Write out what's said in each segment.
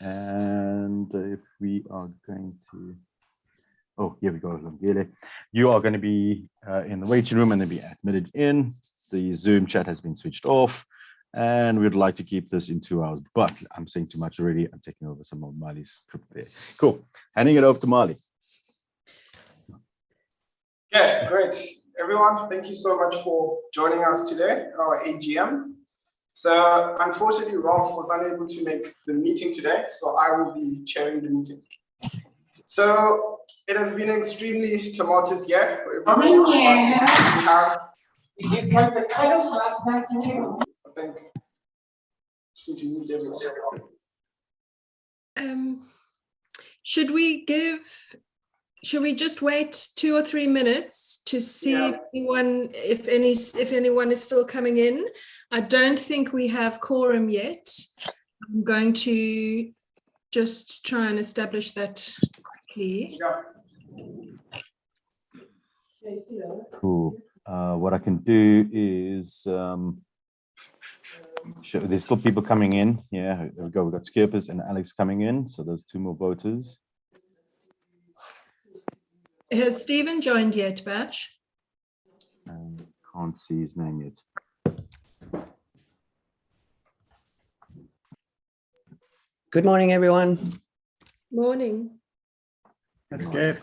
And if we are going to, oh, here we go. You are going to be in the waiting room and then be admitted in. The Zoom chat has been switched off, and we'd like to keep this in 2 hours, but I'm saying too much already. I'm taking over some of Mali's script there. Cool. Handing it over to Mali. Okay, great. Everyone, thank you so much for joining us today at our AGM. So unfortunately, Ralph was unable to make the meeting today, so I will be chairing the meeting. So it has been an extremely tumultuous year for everyone. I think just need to mute everyone. Should we just wait 2 or 3 minutes to see if anyone is still coming in? I don't think we have quorum yet. I'm going to just try and establish that quickly. Cool. What I can do is there's still people coming in. Yeah, there we go. We've got Skipers and Alex coming in. So there's 2 more voters. Has Stephen joined yet, Batch? Can't see his name yet. Good morning, everyone. Morning. Let's go.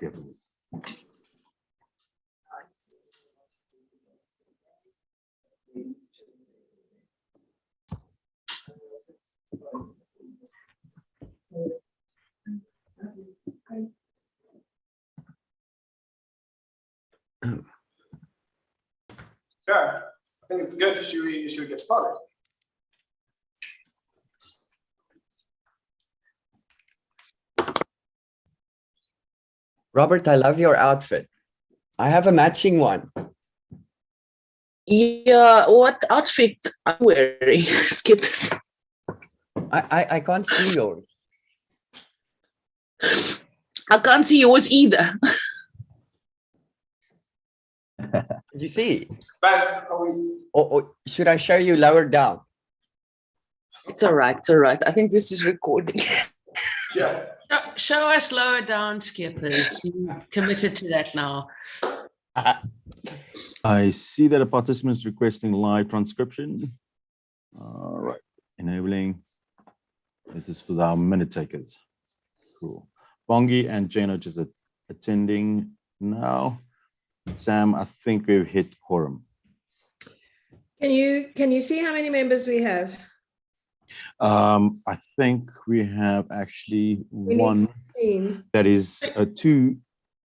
Yeah, I think it's good. Should we get started? Robert, I love your outfit. I have a matching one. Yeah, what outfit are you wearing, Skippers? I can't see yours. I can't see yours either. Did you see? But are we... Or should I show you lower down? It's all right. It's all right. I think this is recording. Yeah. Show us lower down, Skippers. You committed to that now. I see that a participant is requesting live transcription. All right, enabling. This is for our minute takers. Cool. Bongi and Jane are just attending now. Sam, I think we've hit quorum. Can you see how many members we have? I think we have actually one that is 2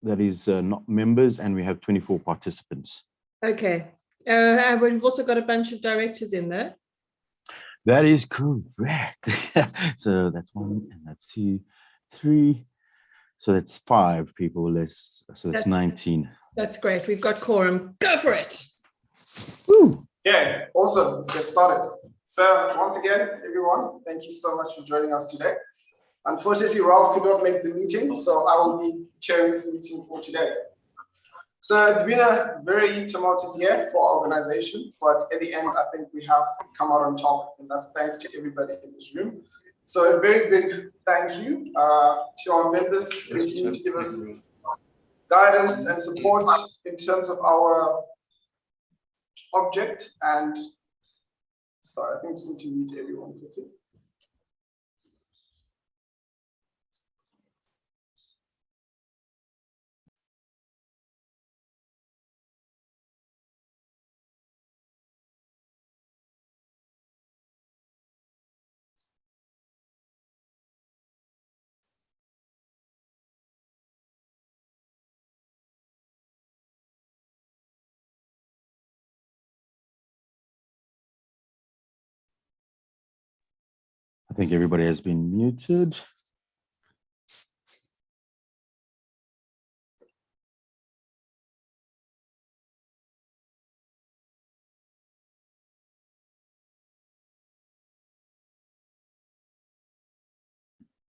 that is not members, and we have 24 participants. Okay. We've also got a bunch of directors in there. That is correct. So that's 1, and that's 2, 3. So that's 5 people less. So that's 19. That's great. We've got quorum. Go for it. Woo. Okay, awesome. Let's get started. So once again, everyone, thank you so much for joining us today. Unfortunately, Ralph could not make the meeting, so I will be chairing this meeting for today. So it's been a very tumultuous year for our organization, but at the end, I think we have come out on top, and that's thanks to everybody in this room. So a very big thank you to our members who continue to give us guidance and support in terms of our object. And sorry, I think I just need to mute everyone quickly. I think everybody has been muted.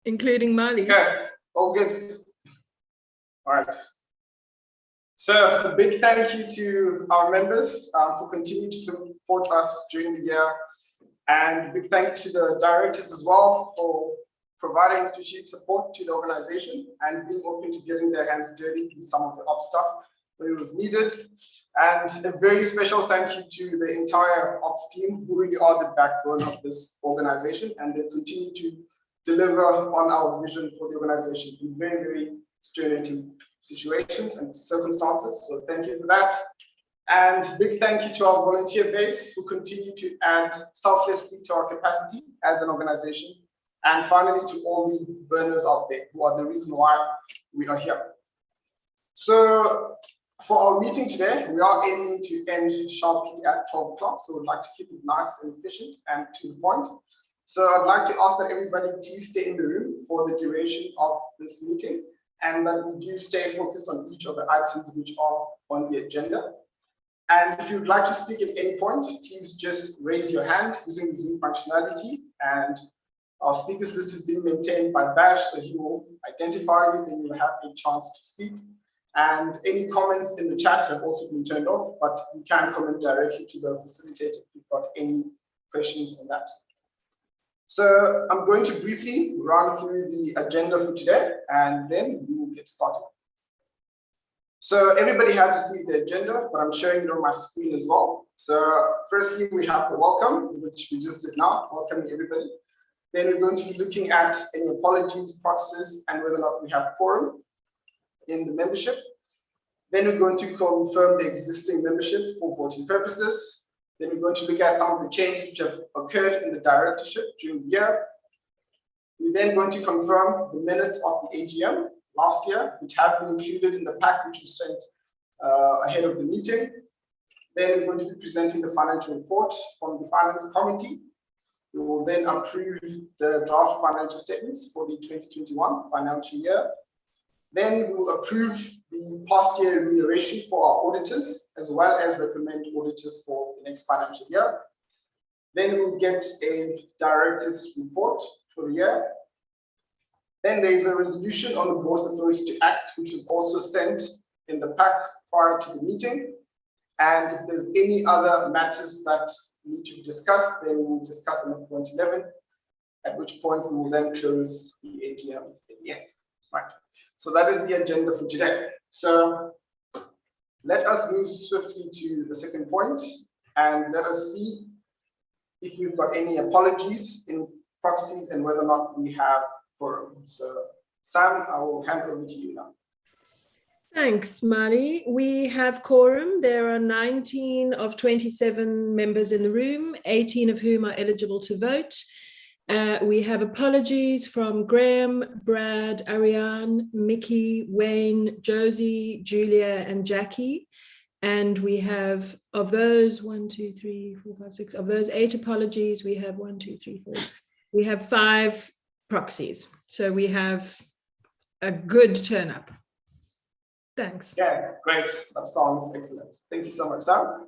Including Mali. Okay, all good. All right. So a big thank you to our members for continuing to support us during the year. And big thank you to the directors as well for providing strategic support to the organization and being open to getting their hands dirty with some of the ops stuff when it was needed. And a very special thank you to the entire ops team, who really are the backbone of this organization, and they continue to deliver on our vision for the organization in very, very extraordinary situations and circumstances. So thank you for that. And big thank you to our volunteer base, who continue to add selflessly to our capacity as an organization. And finally, to all the burners out there, who are the reason why we are here. So for our meeting today, we are aiming to end sharply at 12 o'clock. So we'd like to keep it nice and efficient and to the point. So I'd like to ask that everybody please stay in the room for the duration of this meeting, and that we do stay focused on each of the items which are on the agenda. And if you'd like to speak at any point, please just raise your hand using the Zoom functionality, and our speakers list is being maintained by Bash, so he will identify you, then you'll have a chance to speak. And any comments in the chat have also been turned off, but you can comment directly to the facilitator if you've got any questions on that. So I'm going to briefly run through the agenda for today, and then we will get started. So everybody has received the agenda, but I'm showing it on my screen as well. So firstly, we have the welcome, which we just did now, welcoming everybody. Then we're going to be looking at any apologies, proxies, and whether or not we have quorum in the membership. Then we're going to confirm the existing membership for voting purposes. Then we're going to look at some of the changes which have occurred in the directorship during the year. We're then going to confirm the minutes of the AGM last year, which have been included in the pack which was sent ahead of the meeting. Then we're going to be presenting the financial report from the Finance Committee. We will then approve the draft financial statements for the 2021 financial year. Then we will approve the past year remuneration for our auditors, as well as recommend auditors for the next financial year. Then we'll get a director's report for the year. Then there's a resolution on the board's authority to act, which was also sent in the pack prior to the meeting. And if there's any other matters that need to be discussed, then we'll discuss them at point 11, at which point we will then close the AGM at the end. Right. So that is the agenda for today. So let us move swiftly to the second point, and let us see if we've got any apologies in proxies and whether or not we have quorum. So Sam, I will hand over to you now. Thanks, Mali. We have quorum. There are 19 of 27 members in the room, 18 of whom are eligible to vote. We have apologies from Graham, Brad, Ariane, Mickey, Wayne, Josie, Julia, and Jackie. And we have, of those, 1, 2, 3, 4, 5, 6, of those 8 apologies, we have 1, 2, 3, 4. We have 5 proxies. So we have a good turn up. Thanks. Yeah, great. That sounds excellent. Thank you so much, Sam.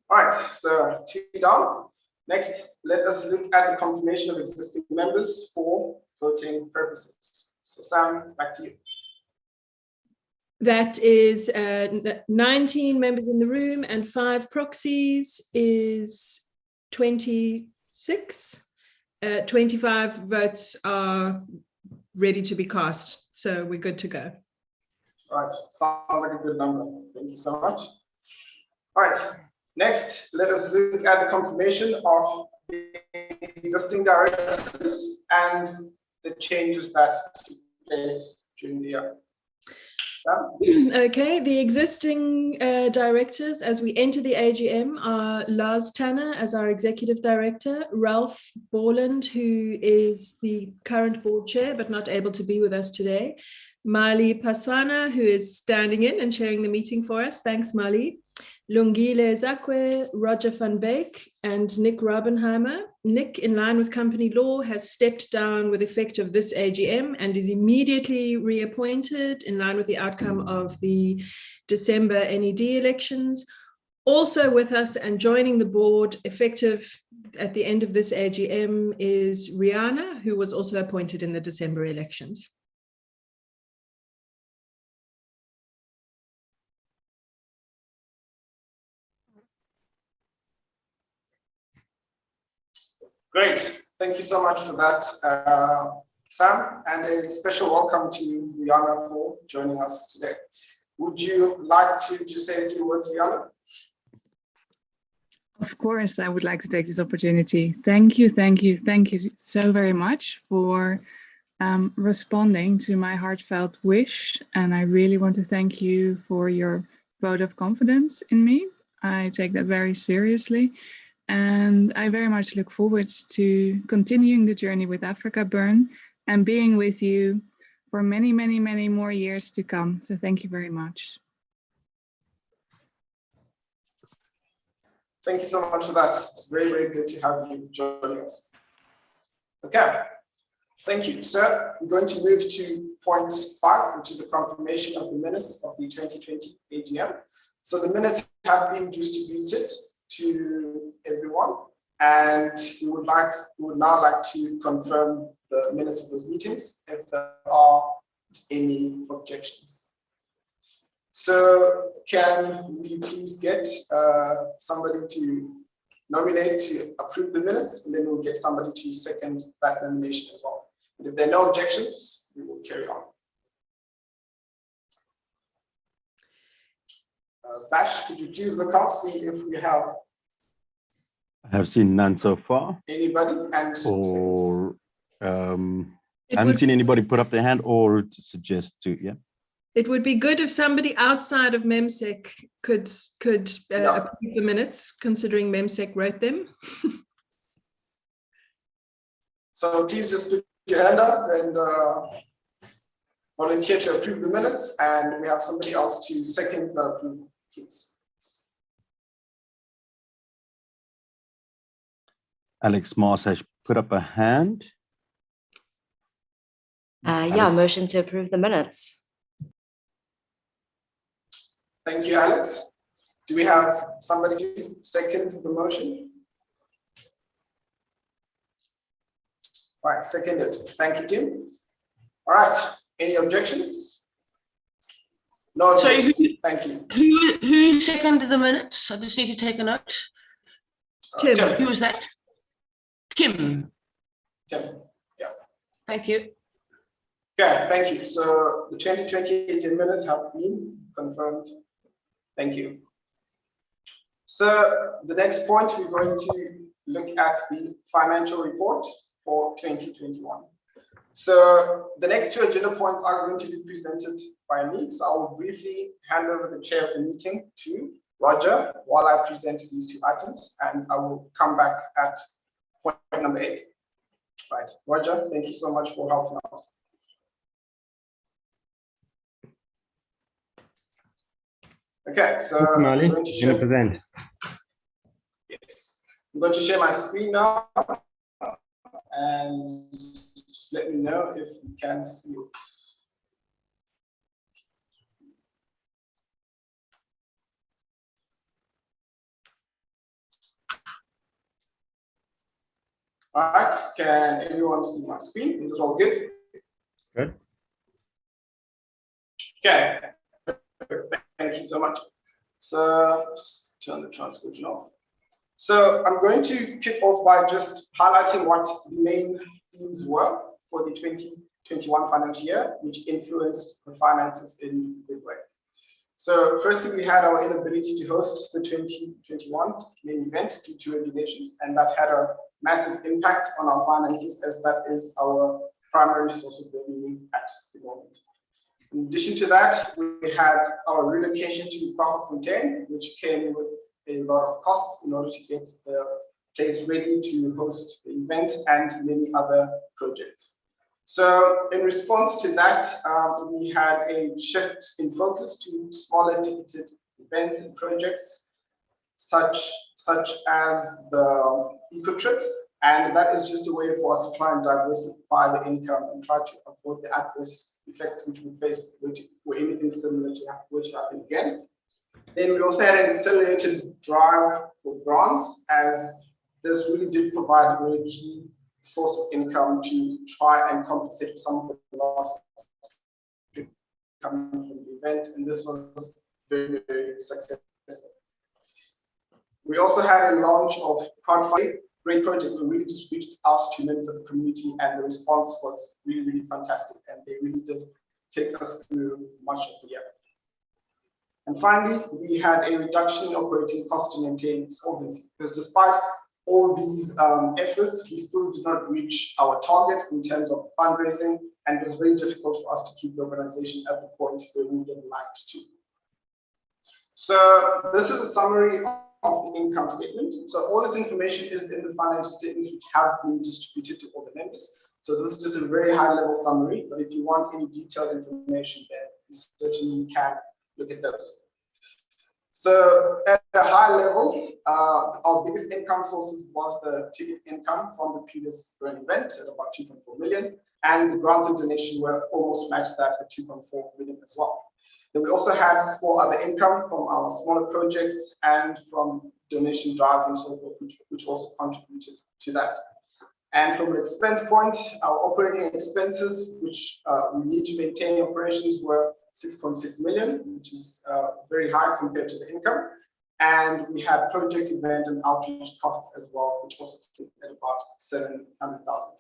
All right, so 2 down. Next, let us look at the confirmation of existing members for voting purposes. So Sam, back to you. That is 19 members in the room and 5 proxies is 26. 25 votes are ready to be cast. So we're good to go. All right, sounds like a good number. Thank you so much. All right, next, let us look at the confirmation of the existing directors and the changes that took place during the year. Sam? Okay, the existing directors as we enter the AGM are Lars Tanner as our executive director, Ralph Borland, who is the current board chair but not able to be with us today, Mali Paswana, who is standing in and chairing the meeting for us. Thanks, Mali. Lungile Zakwe, Roger van Beek, and Nick Rabenheimer. Nick, in line with company law, has stepped down with effect of this AGM and is immediately reappointed in line with the outcome of the December NED elections. Also with us and joining the board effective at the end of this AGM is Rihanna, who was also appointed in the December elections. Great. Thank you so much for that Sam, and a special welcome to Rihanna for joining us today. Would you like to just say a few words, Rihanna? Of course, I would like to take this opportunity. Thank you so very much for responding to my heartfelt wish. And I really want to thank you for your vote of confidence in me. I take that very seriously. And I very much look forward to continuing the journey with AfrikaBurn and being with you for many, many, many more years to come. So thank you very much. Thank you so much for that. It's very, very good to have you joining us. Okay, thank you. So we're going to move to point 5, which is the confirmation of the minutes of the 2020 AGM. So the minutes have been distributed to everyone, and we would now like to confirm the minutes of those meetings if there are any objections. So can we please get somebody to nominate to approve the minutes, and then we'll get somebody to second that nomination as well. And if there are no objections, we will carry on. Bash, could you please look up, see if we have I have seen none so far, anybody? And or I haven't seen anybody put up their hand or to suggest to, yeah. It would be good if somebody outside of MEMSEC could approve the minutes, considering MEMSEC wrote them. So please just put your hand up and volunteer to approve the minutes, and we have somebody else to second the approval, please. Alex Mars has put up a hand. Yeah, Alex. motion to approve the minutes. Thank you, Alex. Do we have somebody to second the motion? All right, seconded. Thank you, Tim. All right, any objections? No Sorry, objections. Thank you. Who seconded the minutes? I just need to take a note. Tim. Who was that? Kim. Tim, yeah. Thank you. Okay, thank you. So the 2020 AGM minutes have been confirmed. Thank you. So the next point, we're going to look at the financial report for 2021. So the next 2 agenda points are going to be presented by me. So I will briefly hand over the chair of the meeting to Roger while I present these 2 items, and I will come back at point number 8. Right, Roger, thank you so much for helping out. Okay, so I'm going to share, yes, I'm going to share my screen now, and just let me know if you can see it. All right, can everyone see my screen? Is it all good? Good. Okay, thank you so much. So just turn the transcription off. So I'm going to kick off by just highlighting what the main themes were for the 2021 financial year, which influenced the finances in a big way. So firstly, we had our inability to host the 2021 main event due to regulations, and that had a massive impact on our finances, as that is our primary source of revenue at the moment. In addition to that, we had our relocation to Fontaine, which came with a lot of costs in order to get the place ready to host the event and many other projects. So in response to that, we had a shift in focus to smaller ticketed events and projects, such as the eco trips. And that is just a way for us to try and diversify the income and try to avoid the adverse effects which we faced, were anything similar to which happened again. Then we also had an accelerated drive for grants, as this really did provide a very key source of income to try and compensate for some of the losses coming from the event, and this was very, very successful. We also had a launch of crowdfunding, great project. We really just reached out to members of the community, and the response was really, really fantastic. And they really did take us through much of the year. And finally, we had a reduction in operating costs to maintain solvency, because despite all these efforts, we still did not reach our target in terms of fundraising, and it was very difficult for us to keep the organization at the point where we would have liked to. So this is a summary of the income statement. So all this information is in the financial statements, which have been distributed to all the members. So this is just a very high level summary, but if you want any detailed information, then you certainly can look at those. So at a high level, our biggest income sources was the ticket income from the previous burn event at about 2.4 million, and the grants and donation were almost matched that at 2.4 million as well. Then we also had small other income from our smaller projects and from donation drives and so forth, which also contributed to that. And from an expense point, our operating expenses, which we need to maintain operations, were 6.6 million, which is very high compared to the income. And we had project event and outreach costs as well, which also came at about 700,000.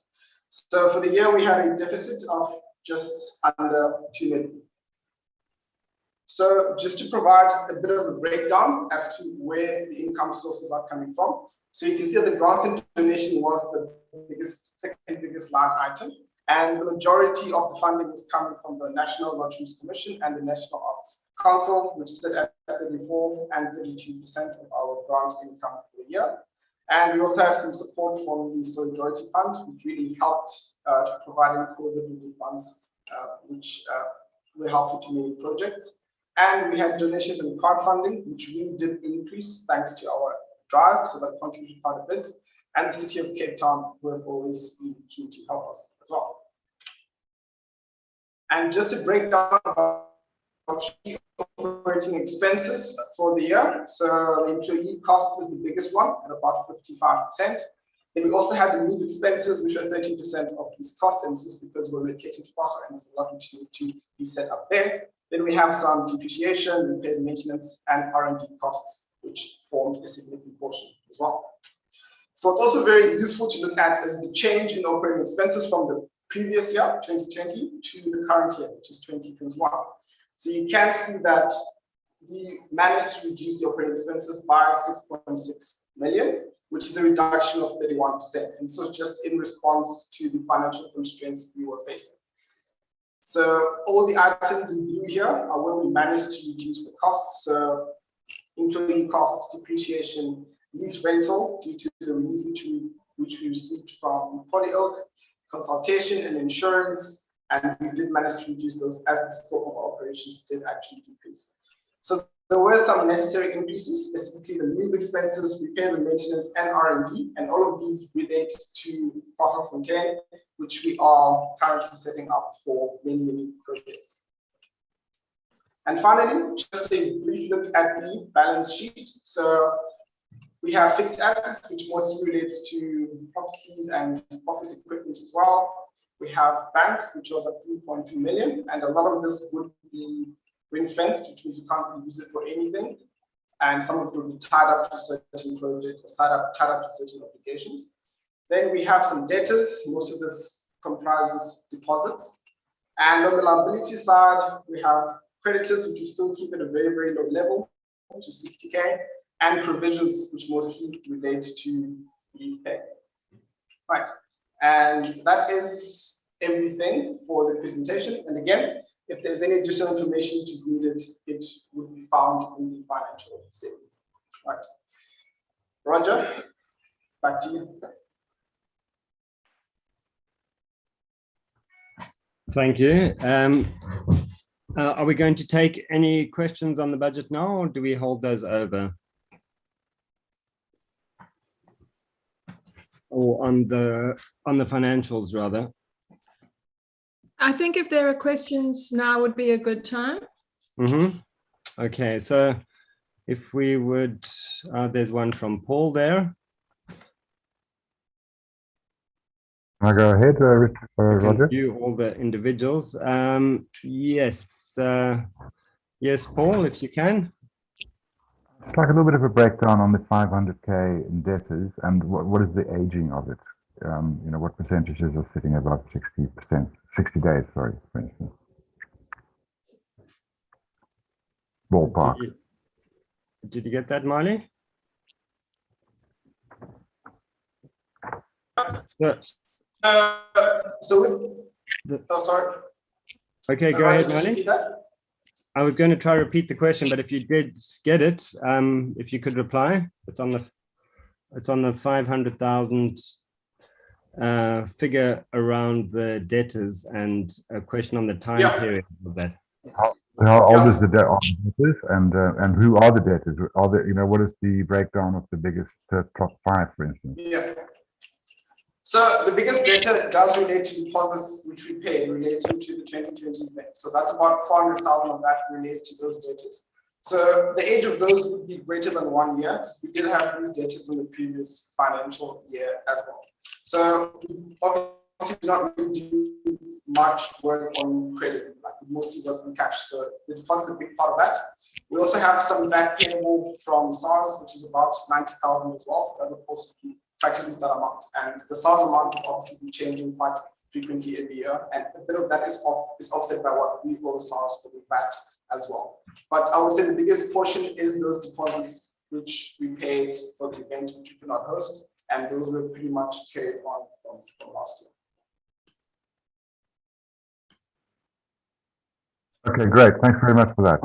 So for the year, we had a deficit of just under 2 million. So just to provide a bit of a breakdown as to where the income sources are coming from. So you can see that the grants and donation was the second biggest line item. And the majority of the funding is coming from the National Lotteries Commission and the National Arts Council, which sit at 34 and 32% of our grant income for the year. And we also have some support from the Solidarity Fund, which really helped to providing COVID relief funds, which were helpful to many projects. And we had donations and crowdfunding, which really did increase thanks to our drive, so that contributed quite a bit. And the City of Cape Town, who have always been keen to help us as well. And just to break down our key operating expenses for the year. So the employee cost is the biggest one at about 55%. Then we also had the move expenses, which are 13% of these costs, and this is because we're relocating to Baja and there's a lot which needs to be set up there. Then we have some depreciation, repairs and maintenance, and R&D costs, which formed a significant portion as well. So what's also very useful to look at is the change in operating expenses from the previous year, 2020, to the current year, which is 2021. So you can see that we managed to reduce the operating expenses by 6.6 million, which is a reduction of 31%. And so just in response to the financial constraints we were facing. So all the items in blue here are where we managed to reduce the costs. So employee costs, depreciation, lease rental due to the relief which we received from Polyoak, consultation and insurance, and we did manage to reduce those as the scope of our operations did actually decrease. So there were some necessary increases, specifically the move expenses, repairs and maintenance, and R&D, and all of these relate to Fontaine, which we are currently setting up for many, many projects. And finally, just a brief look at the balance sheet. So we have fixed assets, which mostly relates to properties and office equipment as well. We have bank, which was at 3.2 million, and a lot of this would be ring-fenced, which means you can't really use it for anything. And some of it will be tied up to certain projects or tied up to certain obligations. Then we have some debtors. Most of this comprises deposits. And on the liability side, we have creditors, which we still keep at a very, very low level, which is 60K, and provisions, which mostly relate to leave pay. Right. And that is everything for the presentation. And again, if there's any additional information which is needed, it would be found in the financial statements. Right. Roger, back to you. Thank you. Are we going to take any questions on the budget now, or do we hold those over? Or on the financials, rather? I think if there are questions now would be a good time. Okay, so if we would, there's one from Paul there. I'll go ahead, Roger. View all the individuals. Yes, yes, Paul, if you can. It's like a little bit of a breakdown on the 500K in debtors and what is the aging of it? You know, what percentages are sitting about 60%, 60 days, sorry, for instance. Ballpark. Did you get that, Marley? Sorry. Okay, go ahead, Marley. I was going to try to repeat the question, but if you did get it, if you could reply, it's on the 500,000 figure around the debtors, and a question on the time period of that. How old is the debtors, and who are the debtors? Are they, you know, what is the breakdown of the biggest top 5, for instance? Yeah. So the biggest data does relate to deposits which we paid relating to the 2020 event. So that's about 400,000 of that relates to those debtors. So the age of those would be greater than 1 year, because we did have these debtors in the previous financial year as well. So obviously we not really do much work on credit, like we mostly work on cash. So the deposit is a big part of that. We also have some back payable from SARS, which is about 90,000 as well. So that would also be factored into that amount. And the SARS amount will obviously be changing quite frequently every year. And a bit of that is offset by what we owe SARS for the VAT as well. But I would say the biggest portion is those deposits which we paid for the event which we could not host. And those were pretty much carried on from last year. Okay, great. Thanks very much for that.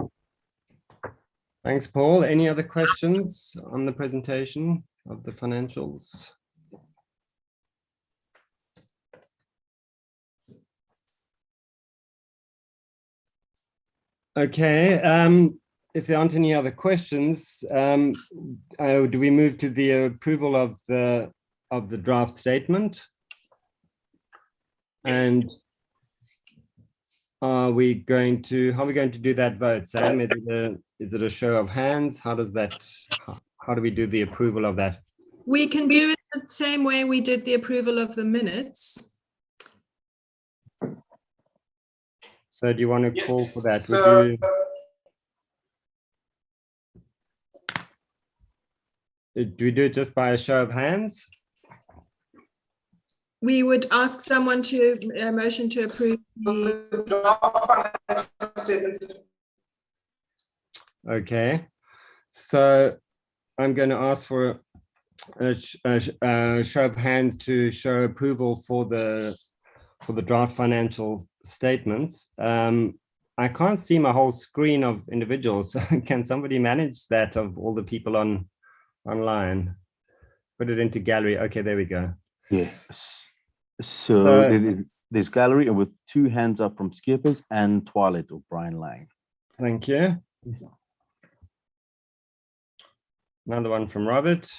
Thanks, Paul. Any other questions on the presentation of the financials? Okay, if there aren't any other questions, do we move to the approval of the draft statement? Yes. And how are we going to do that vote, Sam? Is it a show of hands? How do we do the approval of that? We can do it the same way we did the approval of the minutes. So do you want to call for that? So, do we do it just by a show of hands? We would ask someone to motion to approve the draft financial statements. Okay, so I'm going to ask for a show of hands to show approval for the draft financial statements. I can't see my whole screen of individuals. Can somebody manage that of all the people online? Put it into gallery. Okay, there we go. Yes. So there's gallery with 2 hands up from Skippers and Twilight or Brian Lang. Thank you. Another one from Robert.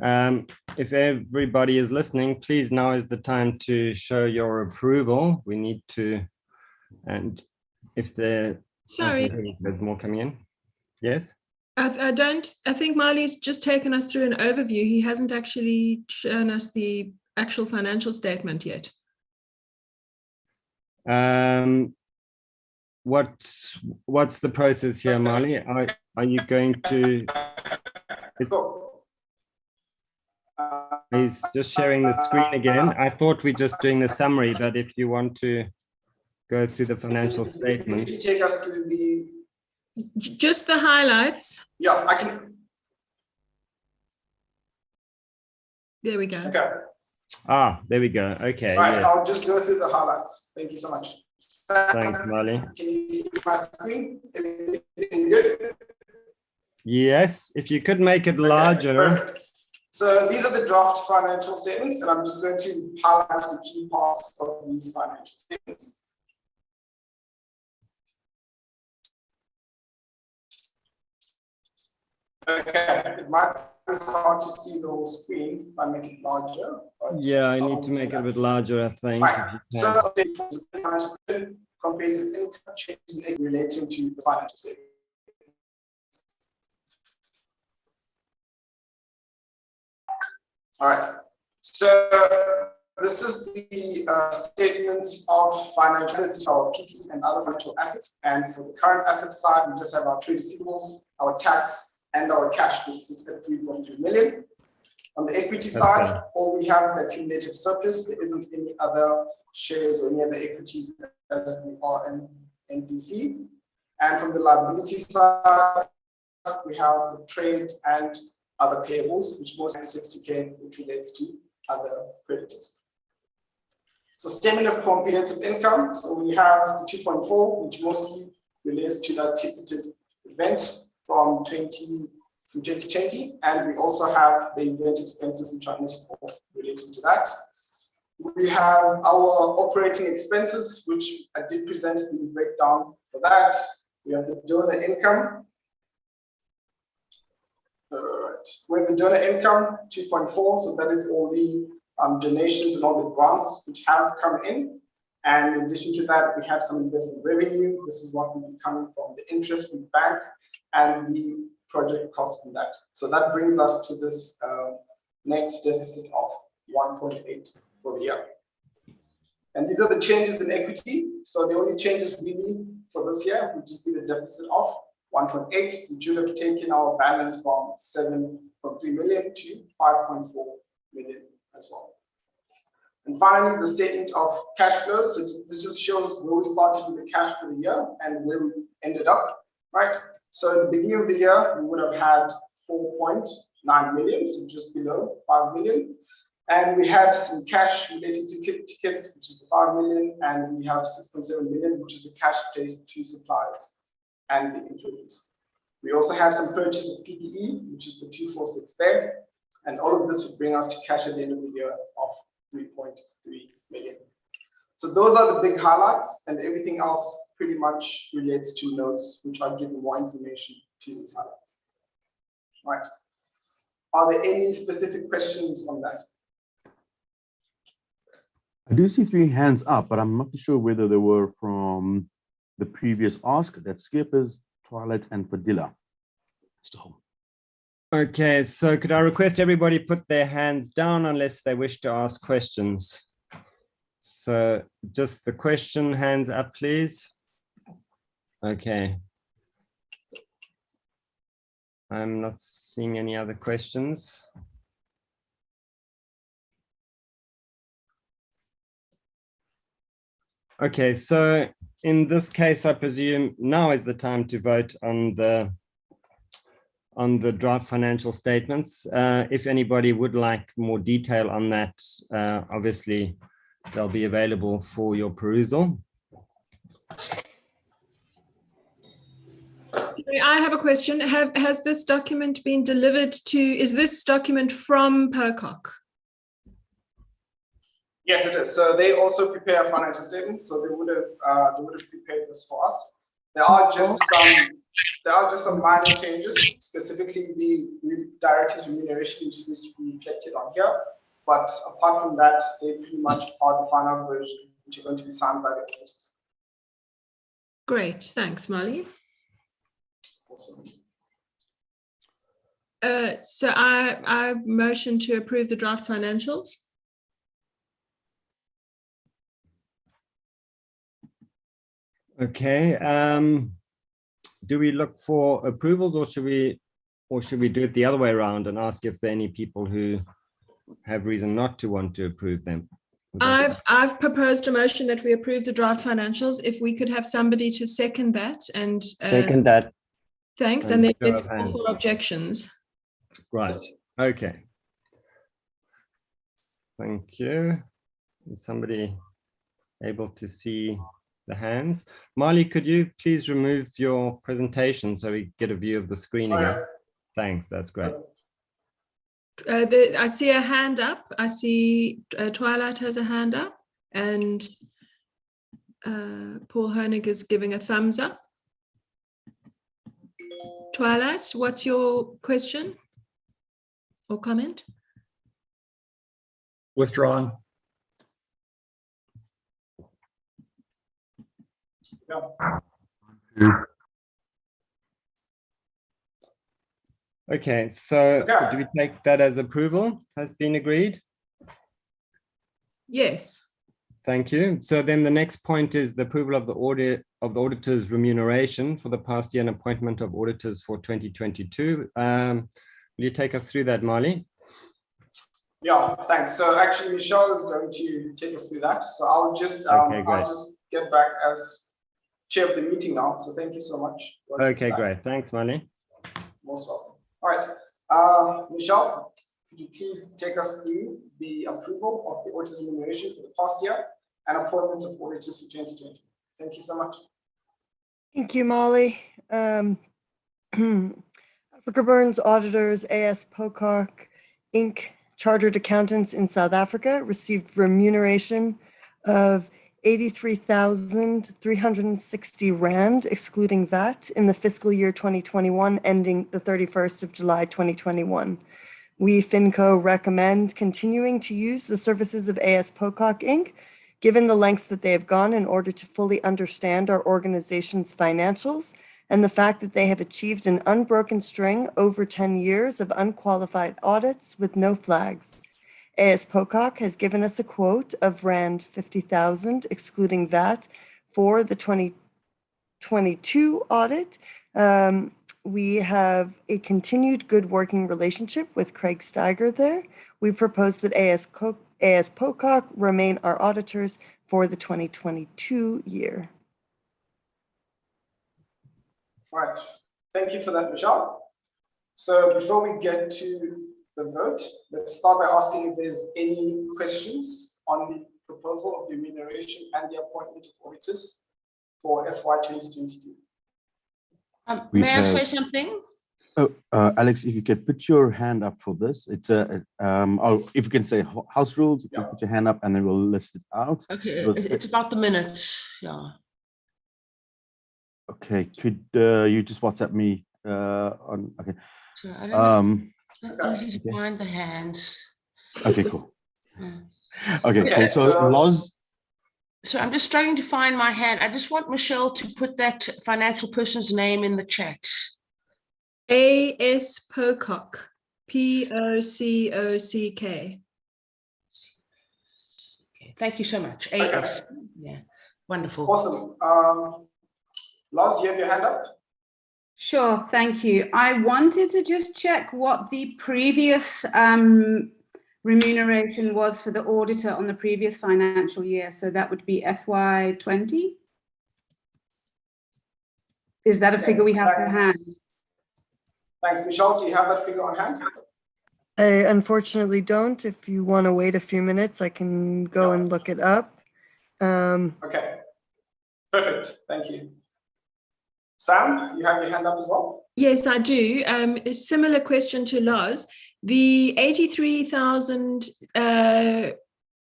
If everybody is listening, please, now is the time to show your approval. We need to, and if there's more coming in. Yes. I think Marley's just taken us through an overview. He hasn't actually shown us the actual financial statement yet. What's the process here, Marley? Are you going to? He's just sharing the screen again. I thought we're just doing the summary, but if you want to go through the financial statements. If you take us through just the highlights. Yeah, I can. There we go. Okay. Ah, there we go. Okay. All right, yes. I'll just go through the highlights. Thank you so much. Thanks, Marley. Can you see my screen? Everything good? Yes, if you could make it larger. Perfect. So these are the draft financial statements, and I'm just going to highlight the key parts of these financial statements. Okay, it might be hard to see the whole screen if I make it larger. Yeah, I need to make it a bit larger, I think. Right. So comprehensive income changes relating to the financial statement. All right. So this is the statement of financial assets, our PPE and other financial assets. And for the current asset side, we just have our trade receivables, our tax, and our cash, which sits at 3.3 million. On the equity side, all we have is accumulated surplus. There isn't any other shares or any other equities as we are in NPC. And from the liability side, we have the trade and other payables, which mostly 60K, which relates to other creditors. So statement of comprehensive income. So we have the 2.4, which mostly relates to that ticketed event from 2020, and we also have the event expenses which are related to that. We have our operating expenses, which I did present the breakdown for that. We have the donor income. With the donor income 2.4, so that is all the donations and all the grants which have come in. And in addition to that, we have some investment revenue. This is what will be coming from the interest from the bank and the project cost from that. So that brings us to this net deficit of 1.8 for the year. And these are the changes in equity. So the only changes really for this year would just be the deficit of 1.8. We should have taken our balance from 3 million to 5.4 million as well. And finally, the statement of cash flows. So this just shows where we started with the cash for the year and where we ended up, right? So at the beginning of the year, we would have had 4.9 million, so just below 5 million. And we had some cash related to tickets, which is the 5 million, and we have 6.7 million, which is the cash paid to suppliers and the employees. We also have some purchase of PPE, which is the 246 there. And all of this would bring us to cash at the end of the year of 3.3 million. So those are the big highlights, and everything else pretty much relates to notes, which are giving more information to these highlights. Right. Are there any specific questions on that? I do see 3 hands up, but I'm not sure whether they were from the previous ask. That's Skippers, Twilight, and Padilla. Still. Okay, so could I request everybody put their hands down unless they wish to ask questions? So just the question, hands up, please. Okay. I'm not seeing any other questions. Okay, so in this case, I presume now is the time to vote on the draft financial statements. If anybody would like more detail on that, obviously they'll be available for your perusal. I have a question. Has this document been delivered to, is this document from Percock? Yes, it is. So they also prepare financial statements, so they would have prepared this for us. There are just some minor changes, specifically the director's remuneration, which needs to be reflected on here. But apart from that, they pretty much are the final version, which are going to be signed by the hosts. Great, thanks, Molly. Awesome. So I motion to approve the draft financials. Okay. Do we look for approvals, or should we do it the other way around and ask if there are any people who have reason not to want to approve them? I've proposed a motion that we approve the draft financials. If we could have somebody to second that, and Second that. thanks, and then let's call for objections. Right. Okay. Thank you. Is somebody able to see the hands? Marley, could you please remove your presentation so we get a view of the screen again? Thanks, that's great. I see a hand up. I see Twilight has a hand up, and Paul Honig is giving a thumbs up. Twilight, what's your question or comment? Withdrawn. Okay, so do we take that as approval has been agreed? Yes. Thank you. So then the next point is the approval of the audit of the auditor's remuneration for the past year and appointment of auditors for 2022. Will you take us through that, Marley? Yeah, thanks. So actually, Michelle is going to take us through that. So I'll just get back as chair of the meeting now. So thank you so much. Okay, great. Thanks, Marley. Most welcome. All right, Michelle, could you please take us through the approval of the auditor's remuneration for the past year and appointment of auditors for 2020? Thank you so much. Thank you, Molly. AfrikaBurn's auditors, AS Pocock Inc., chartered accountants in South Africa, received remuneration of 83,360 Rand, excluding VAT, in the fiscal year 2021, ending the 31st of July 2021. We, FinCo, recommend continuing to use the services of AS Pocock Inc., given the lengths that they have gone in order to fully understand our organization's financials and the fact that they have achieved an unbroken string over 10 years of unqualified audits with no flags. AS Pocock has given us a quote of Rand 50,000, excluding VAT, for the 2022 audit. We have a continued good working relationship with Craig Steiger there. We propose that AS Pocock remain our auditors for the 2022 year. All right, thank you for that, Michelle. So before we get to the vote, let's start by asking if there's any questions on the proposal of the remuneration and the appointment of auditors for FY 2022. May I say something? Oh, Alex, if you could put your hand up for this, it's if you can say house rules, you can put your hand up and then we'll list it out. Okay, it's about the minutes. Yeah. Okay, could you just WhatsApp me on? Okay. So I don't know. Easy to find the hands. Okay, cool. Okay, cool. So Loz. So I'm just struggling to find my hand. I just want Michelle to put that financial person's name in the chat. AS Pocock, Pocock. Okay, thank you so much. AS. Yeah, wonderful. Awesome. Loz, you have your hand up? Sure, thank you. I wanted to just check what the previous remuneration was for the auditor on the previous financial year. So that would be FY 20. Is that a figure we have to hand? Thanks, Michelle. Do you have that figure on hand? I unfortunately don't. If you want to wait a few minutes, I can go and look it up. Okay, perfect. Thank you. Sam, you have your hand up as well? Yes, I do. A similar question to Loz. The 83,000,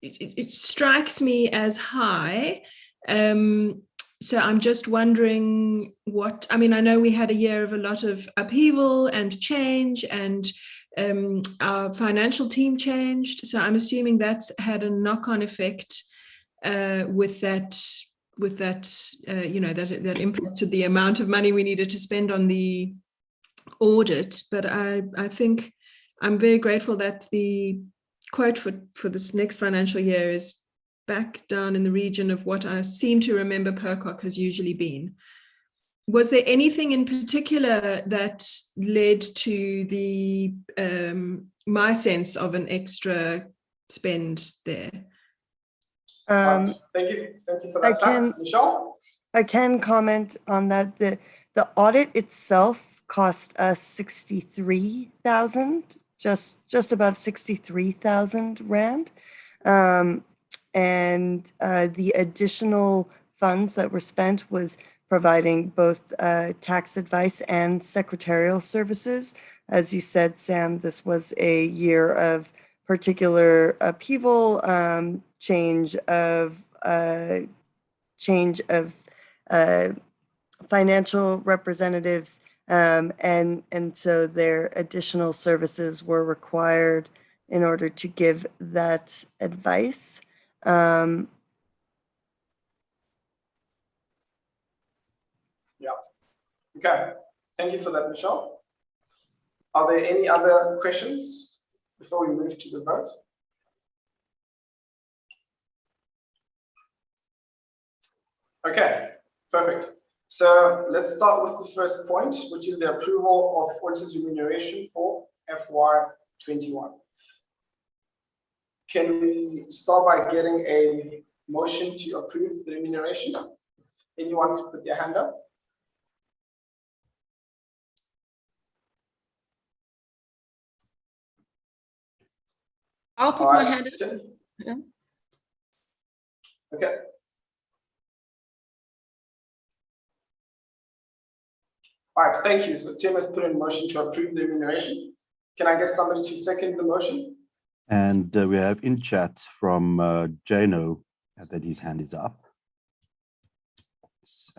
it strikes me as high. So I'm just wondering what, I mean, I know we had a year of a lot of upheaval and change, and our financial team changed. So I'm assuming that's had a knock-on effect with that, you know, that impacted the amount of money we needed to spend on the audit. But I think I'm very grateful that the quote for this next financial year is back down in the region of what I seem to remember Pocock has usually been. Was there anything in particular that led to the my sense of an extra spend there? Thank you for that, Michelle. I can comment on that. The audit itself cost us 63,000, just above 63,000 Rand. And the additional funds that were spent was providing both tax advice and secretarial services. As you said, Sam, this was a year of particular upheaval, change of financial representatives, and so their additional services were required in order to give that advice. Yeah. Okay. Thank you for that, Michelle. Are there any other questions before we move to the vote? Okay, perfect. So let's start with the first point, which is the approval of auditors' remuneration for FY21. Can we start by getting a motion to approve the remuneration? Anyone could put their hand up. I'll put All my right, hand up. Tim. Yeah. Okay. All right, thank you. So Tim has put in a motion to approve the remuneration. Can I get somebody to second the motion? And we have in chat from Jano that his hand is up.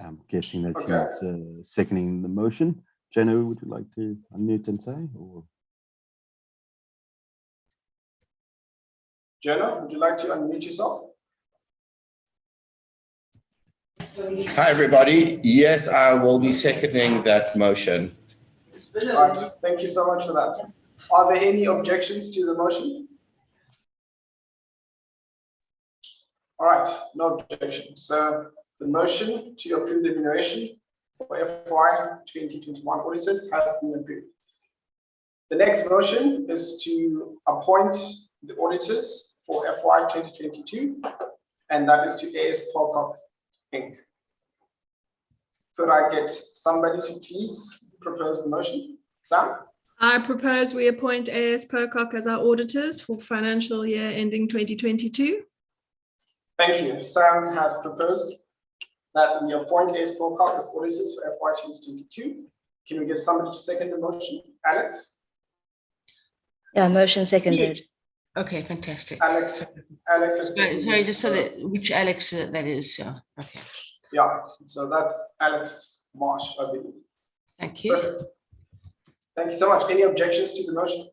I'm guessing that he's seconding the motion. Jano, would you like to unmute and say? Or? Jano, would you like to unmute yourself? Hi, everybody. Yes, I will be seconding that motion. All right, thank you so much for that. Are there any objections to the motion? All right, no objection. So the motion to approve the remuneration for FY 2021 auditors has been approved. The next motion is to appoint the auditors for FY 2022, and that is to A.S. Pocock Inc. Could I get somebody to please propose the motion? Sam? I propose we appoint A.S. Pocock as our auditors for financial year ending 2022. Thank you. Sam has proposed that we appoint A.S. Pocock as auditors for FY 2022. Can we get somebody to second the motion? Alex? Yeah, motion seconded. Okay, fantastic. Alex has seconded. Sorry, just so that which Alex that is. Yeah. Okay. Yeah, so that's Alex Marsh, I believe. Thank you. Perfect. Thank you so much. Any objections to the motion?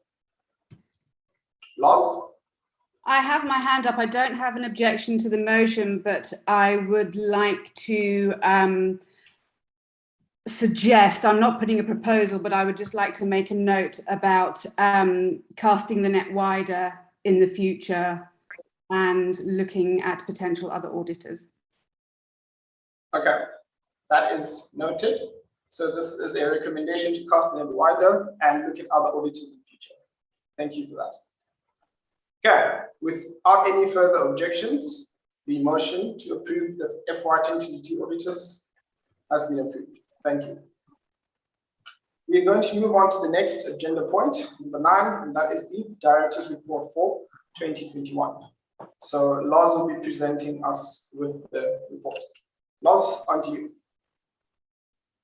Lars? I have my hand up. I don't have an objection to the motion, but I would like to suggest, I'm not putting a proposal, but I would just like to make a note about casting the net wider in the future and looking at potential other auditors. Okay, that is noted. So this is a recommendation to cast the net wider and look at other auditors in the future. Thank you for that. Okay, without any further objections, the motion to approve the FY 2022 auditors has been approved. Thank you. We are going to move on to the next agenda point, number 9, and that is the Director's Report for 2021. So Lars will be presenting us with the report. Lars, on to you.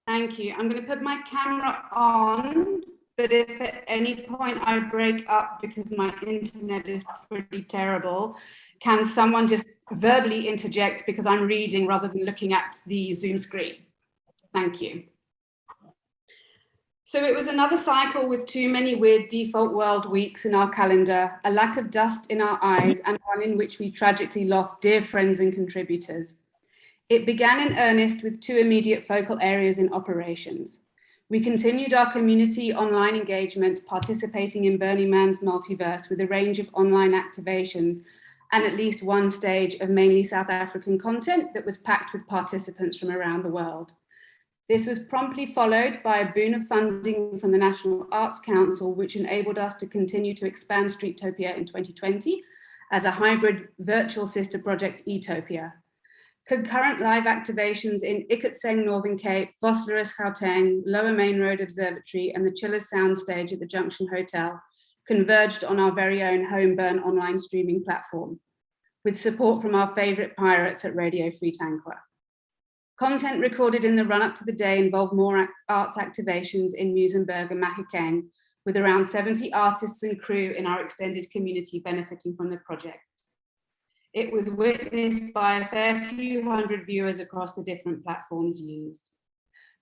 Thank you. I'm going to put my camera on, but if at any point I break up because my internet is pretty terrible, can someone just verbally interject because I'm reading rather than looking at the Zoom screen? Thank you. So it was another cycle with too many weird default world weeks in our calendar, a lack of dust in our eyes, and one in which we tragically lost dear friends and contributors. It began in earnest with 2 immediate focal areas in operations. We continued our community online engagement, participating in Burning Man's multiverse with a range of online activations and at least one stage of mainly South African content that was packed with participants from around the world. This was promptly followed by a boon of funding from the National Arts Council, which enabled us to continue to expand Streetopia in 2020 as a hybrid virtual sister project, Etopia. Concurrent live activations in Ikutseng, Northern Cape, Vosloorus, Gauteng, Lower Main Road Observatory, and the Chillers Soundstage at the Junction Hotel converged on our very own AfrikaBurn online streaming platform, with support from our favourite pirates at Radio Free Tankwa. Content recorded in the run-up to the day involved more arts activations in Muizenberg and Mahikeng, with around 70 artists and crew in our extended community benefiting from the project. It was witnessed by a fair few hundred viewers across the different platforms used.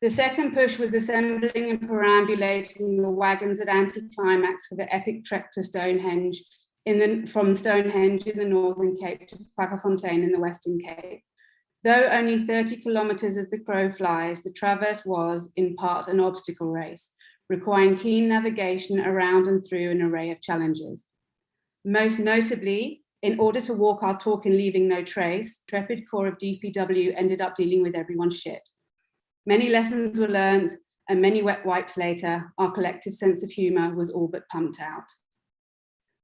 The second push was assembling and perambulating the wagons at anti-climax for the epic trek to Stonehenge from Stonehenge in the Northern Cape to Kwaggafontein in the Western Cape. Though only 30 kilometers as the crow flies, the traverse was, in part, an obstacle race, requiring keen navigation around and through an array of challenges. Most notably, In order to walk our talk in leaving no trace, intrepid core of DPW ended up dealing with everyone's shit. Many lessons were learned, and many wet wipes later, our collective sense of humor was all but pumped out.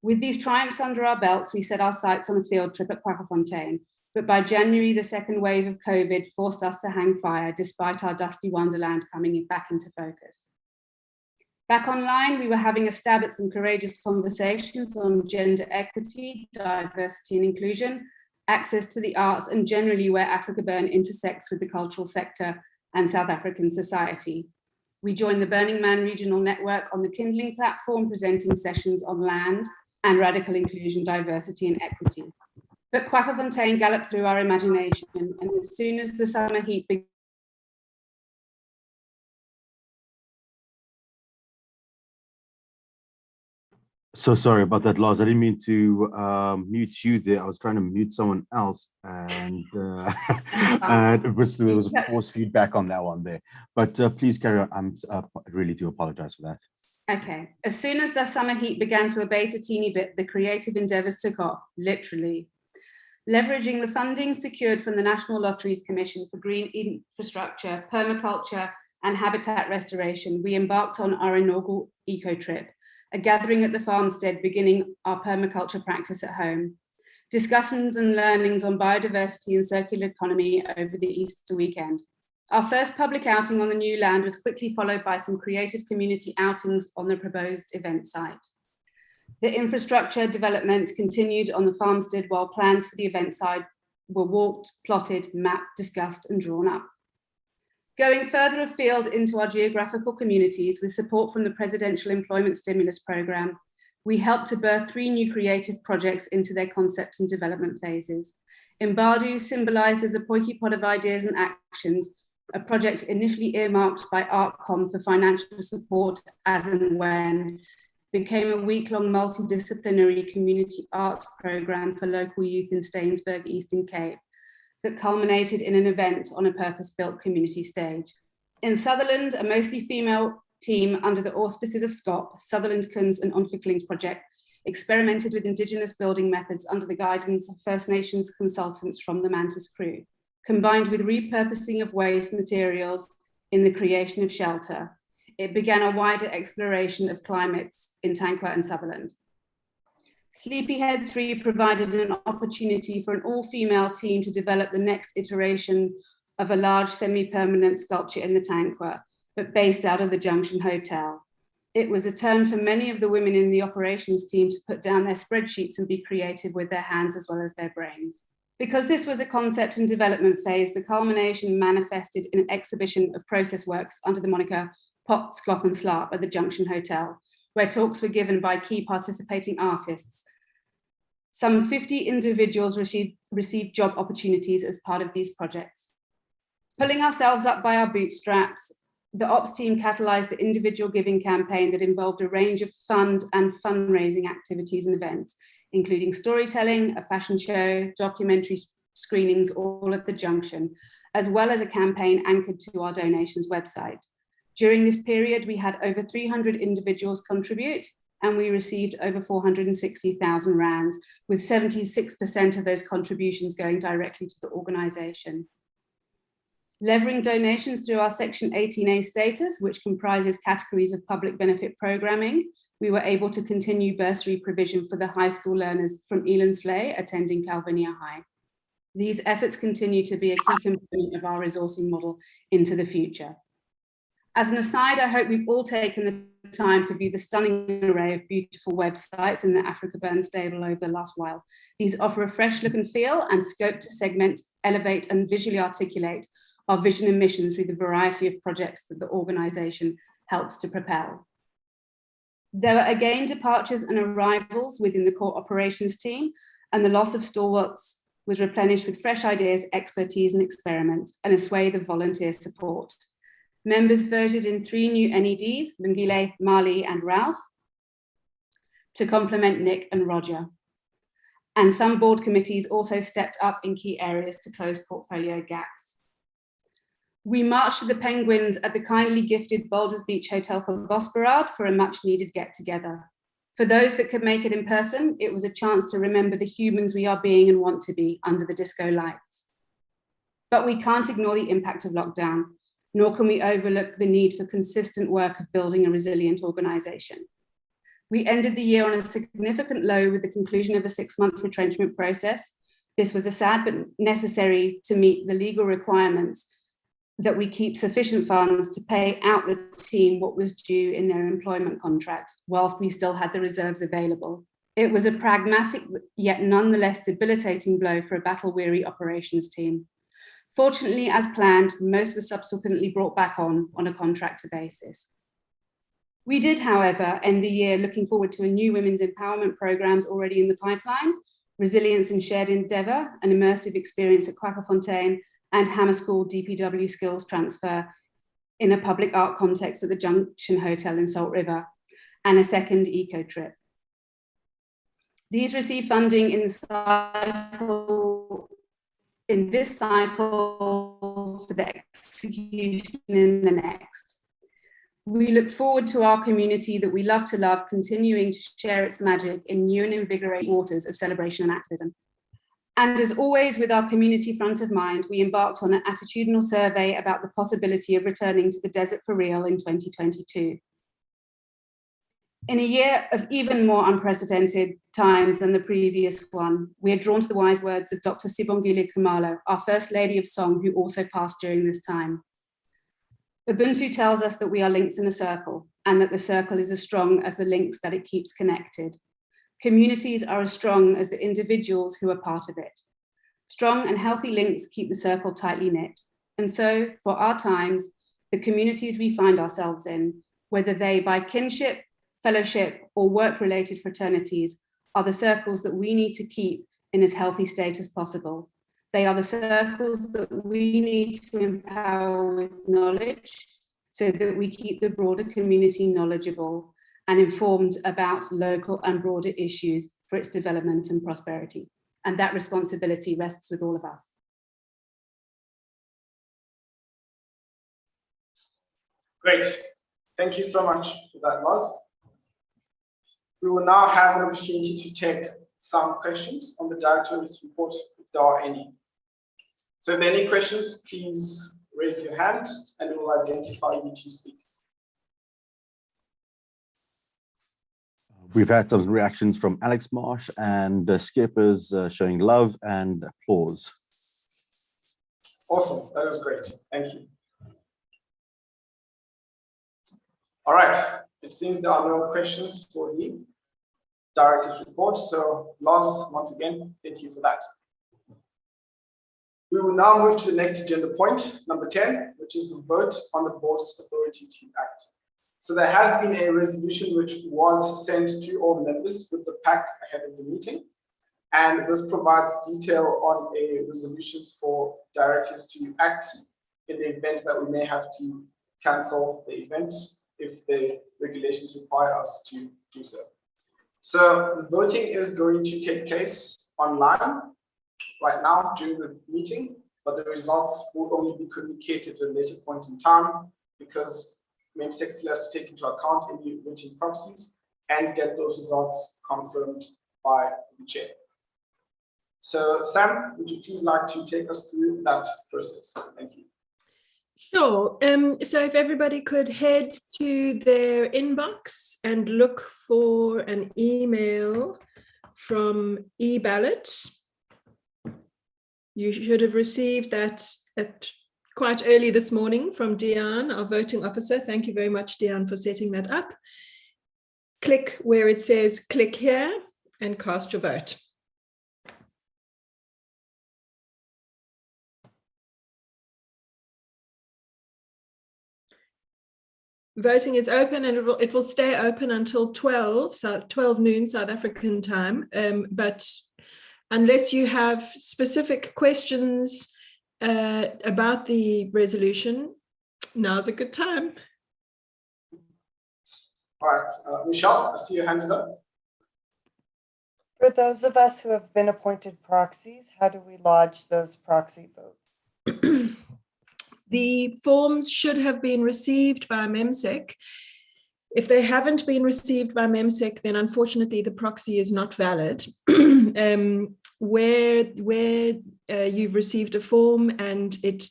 With these triumphs under our belts, we set our sights on a field trip at Kwaggafontein, but by January, the second wave of COVID forced us to hang fire despite our dusty wonderland coming back into focus. Back online, we were having a stab at some courageous conversations on gender equity, diversity and inclusion, access to the arts, and generally where AfrikaBurn intersects with the cultural sector and South African society. We joined the Burning Man Regional Network on the Kindling platform, presenting sessions on land and radical inclusion, diversity and equity. But Kwaggafontein galloped through our imagination, and as soon as the summer heat began, So sorry about that, Lars. I didn't mean to mute you there. I was trying to mute someone else, and and there was a forced feedback on that one there. But please carry on. I really do apologize for that. Okay. As soon as the summer heat began to abate a teeny bit, the creative endeavours took off, literally. Leveraging the funding secured from the National Lotteries Commission for Green Infrastructure, Permaculture and Habitat Restoration, we embarked on our inaugural eco-trip, a gathering at the farmstead beginning our permaculture practice at home. Discussions and learnings on biodiversity and circular economy over the Easter weekend. Our first public outing on the new land was quickly followed by some creative community outings on the proposed event site. The infrastructure development continued on the farmstead while plans for the event site were walked, plotted, mapped, discussed and drawn up. Going further afield into our geographical communities with support from the Presidential Employment Stimulus Programme, we helped to birth 3 new creative projects into their concept and development phases. Mbadu symbolised as a poiky pot of ideas and actions, a project initially earmarked by ArtCom for financial support as and when, became a week-long multidisciplinary community arts programme for local youth in Stainsburg, Eastern Cape, that culminated in an event on a purpose-built community stage. In Sutherland, a mostly female team under the auspices of SCOP, Sutherland Kuns and Ontwikkelings Project, experimented with Indigenous building methods under the guidance of First Nations consultants from the Mantis crew, combined with repurposing of waste materials in the creation of shelter. It began a wider exploration of climates in Tankwa and Sutherland. Sleepyhead 3 provided an opportunity for an all-female team to develop the next iteration of a large semi-permanent sculpture in the Tankwa, but based out of the Junction Hotel. It was a turn for many of the women in the operations team to put down their spreadsheets and be creative with their hands as well as their brains. Because this was a concept and development phase, the culmination manifested in an exhibition of process works under the moniker Pop, Sclop and Slap at the Junction Hotel, where talks were given by key participating artists. Some 50 individuals received job opportunities as part of these projects. Pulling ourselves up by our bootstraps, the ops team catalysed the individual giving campaign that involved a range of fund and fundraising activities and events, including storytelling, a fashion show, documentary screenings, all at the Junction, as well as a campaign anchored to our donations website. During this period, we had over 300 individuals contribute, and we received over 460,000 rands, with 76% of those contributions going directly to the organisation. Leveraging donations through our Section 18A status, which comprises categories of public benefit programming, we were able to continue bursary provision for the high school learners from Elandsvlei attending Calvinia High. These efforts continue to be a key component of our resourcing model into the future. As an aside, I hope we've all taken the time to view the stunning array of beautiful websites in the AfrikaBurn stable over the last while. These offer a fresh look and feel and scope to segment, elevate and visually articulate our vision and mission through the variety of projects that the organisation helps to propel. There were again departures and arrivals within the core operations team, and the loss of stalwarts was replenished with fresh ideas, expertise and experiments, and a swathe of volunteer support. Members voted in 3 new NEDs, Lungile, Mali and Ralph, to complement Nick and Roger. And some board committees also stepped up in key areas to close portfolio gaps. We marched to the Penguins at the kindly gifted Boulders Beach Hotel for Bosperard for a much needed get together. For those that could make it in person, it was a chance to remember the humans we are being and want to be under the disco lights. But we can't ignore the impact of lockdown, nor can we overlook the need for consistent work of building a resilient organisation. We ended the year on a significant low with the conclusion of a 6-month retrenchment process. This was a sad but necessary to meet the legal requirements that we keep sufficient funds to pay out the team what was due in their employment contracts, whilst we still had the reserves available. It was a pragmatic yet nonetheless debilitating blow for a battle-weary operations team. Fortunately, as planned, most were subsequently brought back on a contractor basis. We did, however, end the year looking forward to a new women's empowerment programs already in the pipeline, resilience and shared endeavour, an immersive experience at Kwakkerfontein, and Hammer School DPW skills transfer in a public art context at the Junction Hotel in Salt River, and a second eco trip. These receive funding in this cycle for the execution in the next. We look forward to our community that we love to love continuing to share its magic in new and invigorating waters of celebration and activism. And as always, with our community front of mind, we embarked on an attitudinal survey about the possibility of returning to the desert for real in 2022. In a year of even more unprecedented times than the previous one, we are drawn to the wise words of Dr. Sibongile Khumalo, our First Lady of Song, who also passed during this time. Ubuntu tells us that we are links in a circle, and that the circle is as strong as the links that it keeps connected. Communities are as strong as the individuals who are part of it. Strong and healthy links keep the circle tightly knit. And so, for our times, the communities we find ourselves in, whether they by kinship, fellowship, or work-related fraternities, are the circles that we need to keep in as healthy state as possible. They are the circles that we need to empower with knowledge so that we keep the broader community knowledgeable and informed about local and broader issues for its development and prosperity. And that responsibility rests with all of us. Great. Thank you so much for that, Loz. We will now have an opportunity to take some questions on the director's report, if there are any. So if there are any questions, please raise your hand and we will identify you to speak. We've had some reactions from Alex Marsh and Skippers showing love and applause. Awesome, that was great. Thank you. All right, it seems there are no questions for the director's report. So Loz, once again, thank you for that. We will now move to the next agenda point, number 10, which is the vote on the board's authority to act. So there has been a resolution which was sent to all the members with the pack ahead of the meeting. And this provides detail on a resolutions for directors to act in the event that we may have to cancel the event if the regulations require us to do so. So the voting is going to take place online right now during the meeting, but the results will only be communicated at a later point in time because MEMSEC still has to take into account any voting proxies and get those results confirmed by the chair. So Sam, would you please like to take us through that process? Thank you. Sure. So if everybody could head to their inbox and look for an email from eBallot. You should have received that at quite early this morning from Diane, our voting officer. Thank you very much, Diane, for setting that up. Click where it says click here and cast your vote. Voting is open and it will stay open until 12 noon South African time. But unless you have specific questions about the resolution, now's a good time. All right, Michelle, I see your hand is up. For those of us who have been appointed proxies, how do we lodge those proxy votes? The forms should have been received by MEMSEC. If they haven't been received by MEMSEC, then unfortunately the proxy is not valid. Where you've received a form and it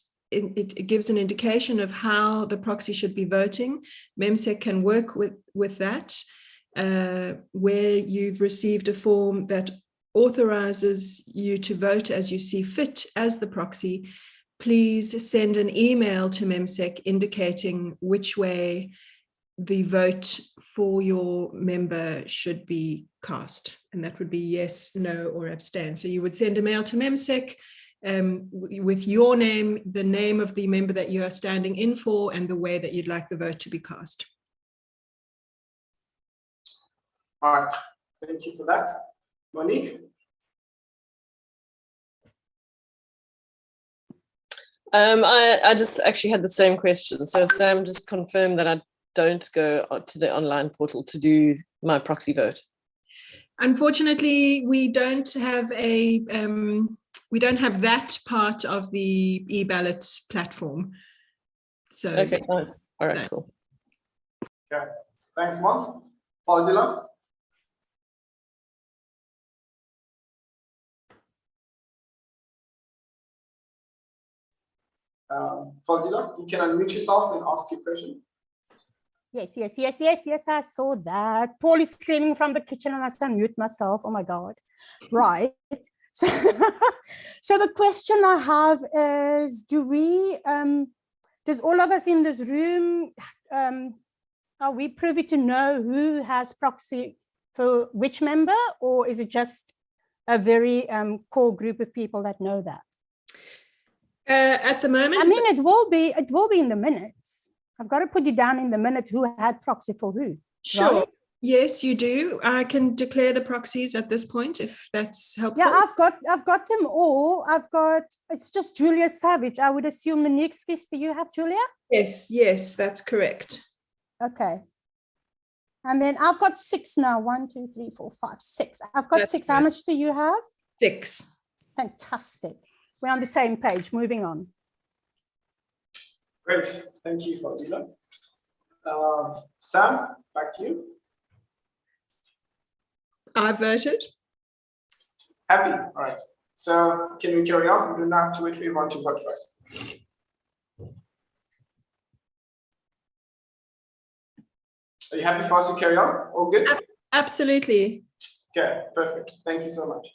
gives an indication of how the proxy should be voting, MEMSEC can work with that. Where you've received a form that authorizes you to vote as you see fit as the proxy, please send an email to MEMSEC indicating which way the vote for your member should be cast. And that would be yes, no, or abstain. So you would send a mail to MEMSEC with your name, the name of the member that you are standing in for, and the way that you'd like the vote to be cast. All right, thank you for that. Monique? I just actually had the same question. So Sam just confirmed that I don't go to the online portal to do my proxy vote. Unfortunately, we don't have that part of the e-ballot platform. So okay, fine. All right, cool. Okay, thanks, Mons. Faldila? Faldila, you can unmute yourself and ask your question. Yes, I saw that. Paul is screaming from the kitchen and I must unmute myself. Oh my God. Right. So, so the question I have is, does all of us in this room, are we privy to know who has proxy for which member, or is it just a very core group of people that know that? At the moment, I mean, it will be in the minutes. I've got to put it down in the minutes who had proxy for who. Sure. Right? Yes, you do. I can declare the proxies at this point if that's helpful. Yeah, I've got them all. It's just Julia Savage. I would assume Monique's. Do you have Julia? Yes, that's correct. Okay. And then I've got 6 now. 1, 2, 3, 4, 5, 6. I've got 6. How much do you have? 6. Fantastic. We're on the same page. Moving on. Great, thank you, Fadila. Sam, back to you. I voted. Happy, all right. So can we carry on? We do not have to wait for everyone to vote first. Are you happy for us to carry on? All good? Absolutely. Okay, perfect. Thank you so much.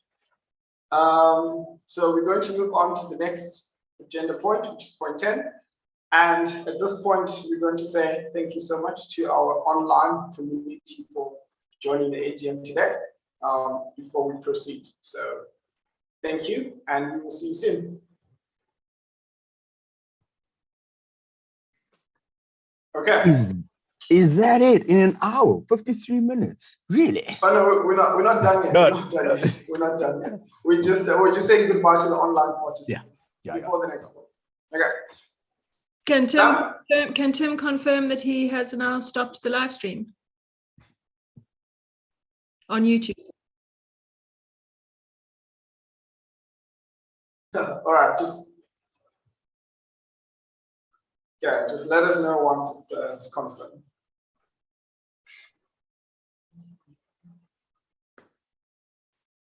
So we're going to move on to the next agenda point, which is point 10. And at this point, we're going to say thank you so much to our online community for joining the AGM today before we proceed. So thank you, and we will see you soon. Okay. Is that it? In an hour, 53 minutes? Really? Oh no, we're not done yet. No. We're not done yet. We're not done yet. We're just saying goodbye to the online participants before the next one. Okay. Can Tim confirm that he has now stopped the live stream on YouTube? All right, just let us know once it's confirmed.